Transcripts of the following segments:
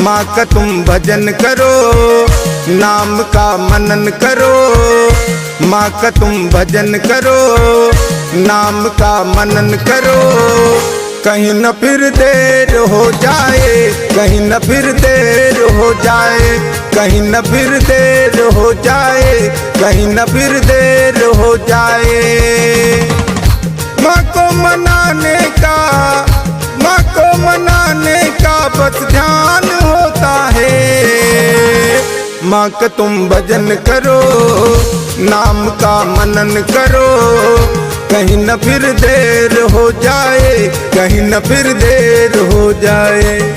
माँ का तुम भजन करो, नाम का मनन करो। माँ का तुम भजन करो, नाम का मनन करो। कहीं न फिर देर हो जाए, कहीं न फिर देर हो जाए, कहीं न फिर देर हो जाए, कहीं न फिर देर हो जाए। माँ को मनाने का, माँ को मनाने का बस ध्यान होता है। माँ का तुम भजन करो, नाम का मनन करो। कहीं न फिर देर हो जाए, कहीं न फिर देर हो जाए।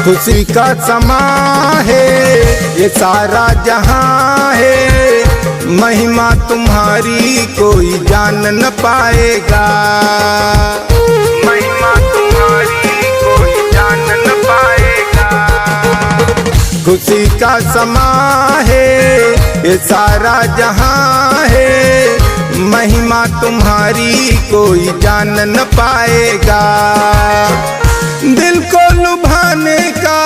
खुशी का समा है ये सारा जहां है, महिमा तुम्हारी कोई जान न पाएगा। महिमा तुम्हारी कोई जान न पाएगा। खुशी का समा है ये सारा जहां है, महिमा तुम्हारी कोई जान न पाएगा। दिल को लुभाने का,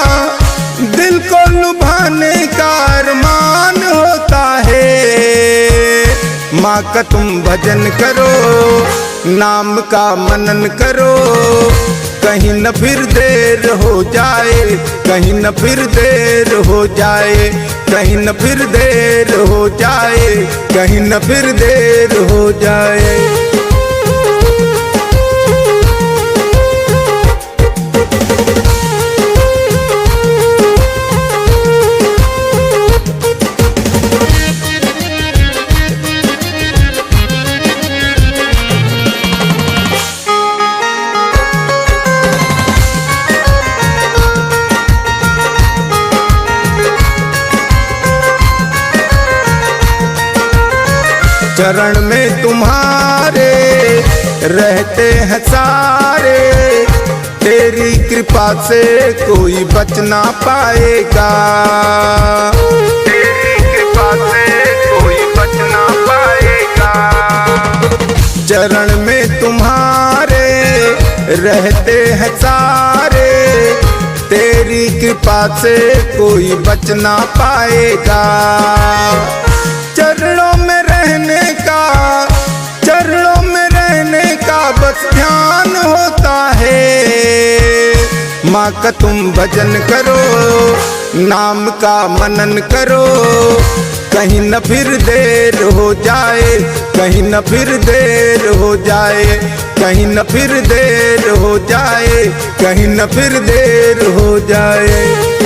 दिल को लुभाने का अरमान होता है। माँ का तुम भजन करो, नाम का मनन करो। कहीं न फिर देर हो जाए, कहीं न फिर देर हो जाए, कहीं न फिर देर हो जाए, कहीं न फिर देर हो जाए। चरण में तुम्हारे रहते हैं सारे, तेरी कृपा से कोई बच ना पाएगा। तेरी कृपा से कोई बच ना पाएगा। चरण में तुम्हारे रहते हैं सारे, तेरी कृपा से कोई बच ना पाएगा। चरणों में रहने का, चरणों में रहने का बस ध्यान होता है। माँ का तुम भजन करो, नाम का मनन करो। कहीं न फिर देर हो जाए, कहीं न फिर देर हो जाए, कहीं न फिर देर हो जाए, कहीं न फिर देर हो जाए।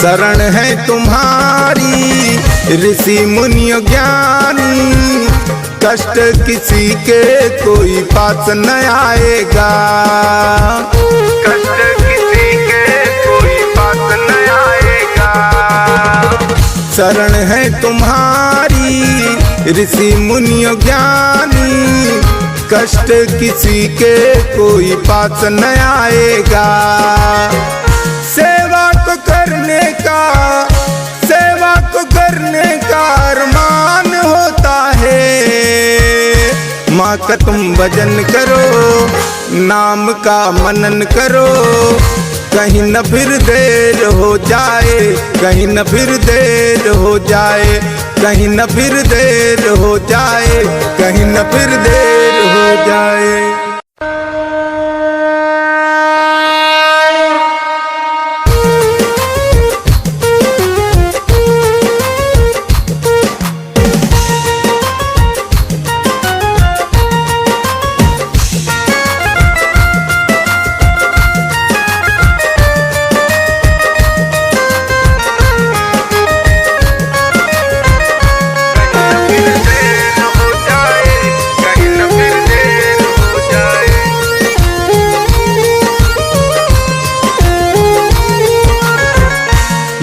शरण है तुम्हारी ऋषि मुनि ज्ञानी, कष्ट किसी के कोई पास न आएगा। कष्ट किसी के कोई पास न आएगा। शरण है तुम्हारी ऋषि मुनि ज्ञानी, कष्ट किसी के कोई पास न आएगा। सेवा को करने का, सेवा को करने का अरमान होता है। माँ का तुम भजन करो, नाम का मनन करो। कहीं न फिर देर हो जाए, कहीं न फिर देर हो जाए, कहीं न फिर देर हो जाए, कहीं न फिर देर हो जाए।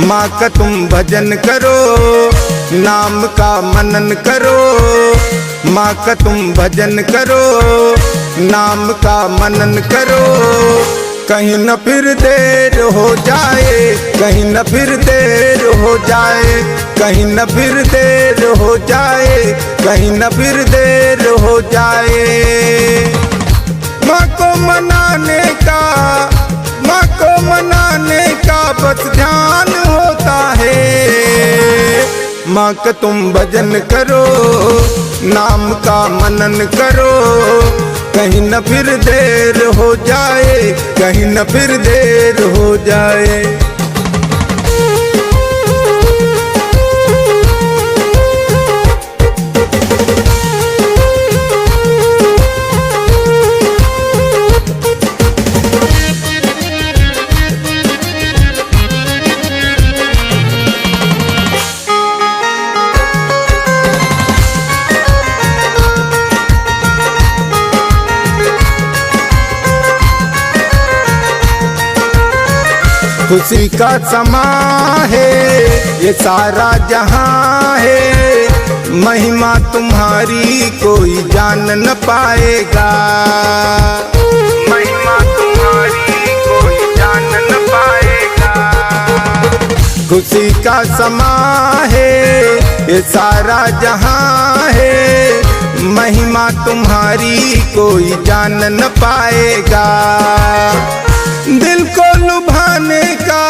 माँ का तुम भजन करो, नाम का मनन करो। माँ का तुम भजन करो, नाम का मनन करो। कहीं न फिर देर हो जाए, कहीं न फिर देर हो जाए, कहीं न फिर देर हो जाए, कहीं न फिर देर हो जाए। माँ को मनाने का, माँ को मनाने का बस ध्यान होता है। माँ का तुम भजन करो, नाम का मनन करो। कहीं न फिर देर हो जाए, कहीं न फिर देर हो जाए। खुशी का समा है ये सारा जहां है, महिमा तुम्हारी कोई जान न पाएगा। महिमा तुम्हारी कोई जान न पाएगा। खुशी का समा है ये सारा जहां है, महिमा तुम्हारी कोई जान न पाएगा। दिल को लुभाने का,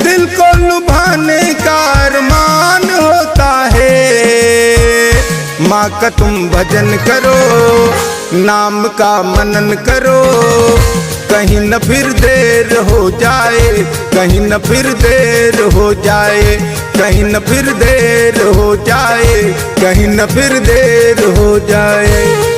दिल को लुभाने का अरमान होता है। माँ का तुम भजन करो, नाम का मनन करो। कहीं न फिर देर हो जाए, कहीं न फिर देर हो जाए, कहीं न फिर देर हो जाए, कहीं न फिर देर हो जाए।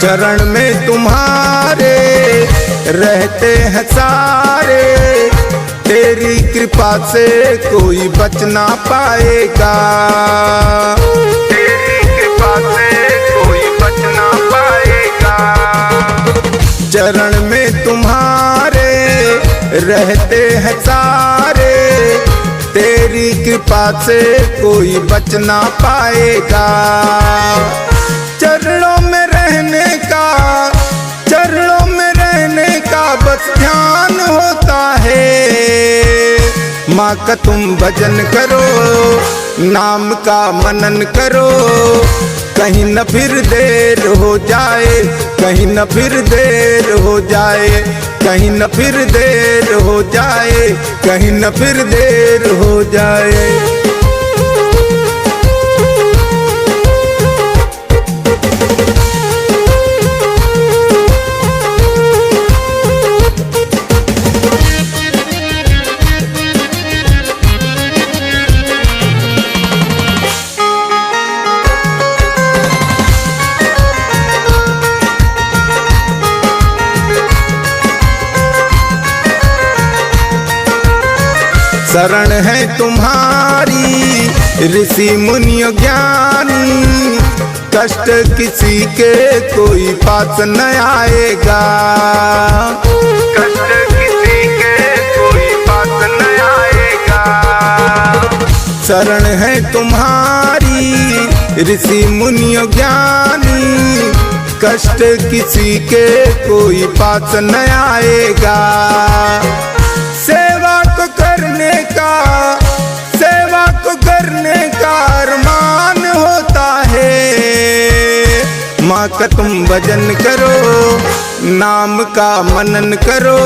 चरण में तुम्हारे रहते हैं सारे, तेरी कृपा से कोई बच ना पाएगा। तेरी कृपा से कोई बच ना पाएगा। चरण में तुम्हारे रहते हैं सारे, तेरी कृपा से कोई बच ना पाएगा। चरणों में रहने का, चरणों में रहने का बस ध्यान होता है। माँ का तुम भजन करो, नाम का मनन करो। कहीं न फिर देर हो जाए, कहीं न फिर देर हो जाए, कहीं न फिर देर हो जाए, कहीं न फिर देर हो जाए। शरण है तुम्हारी ऋषि मुनि ज्ञानी, कष्ट किसी के कोई पास न आएगा। कष्ट किसी के कोई पास न आएगा। शरण है तुम्हारी ऋषि मुनि ज्ञानी, कष्ट किसी के कोई पास न आएगा। सेवा को करने का, सेवा को करने का अरमान होता है। माँ का तुम भजन करो, नाम का मनन करो।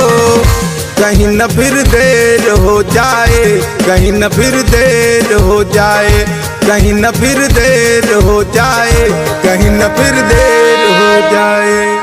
कहीं न फिर देर हो जाए, कहीं न फिर देर हो जाए, कहीं न फिर देर हो जाए, कहीं न फिर देर हो जाए।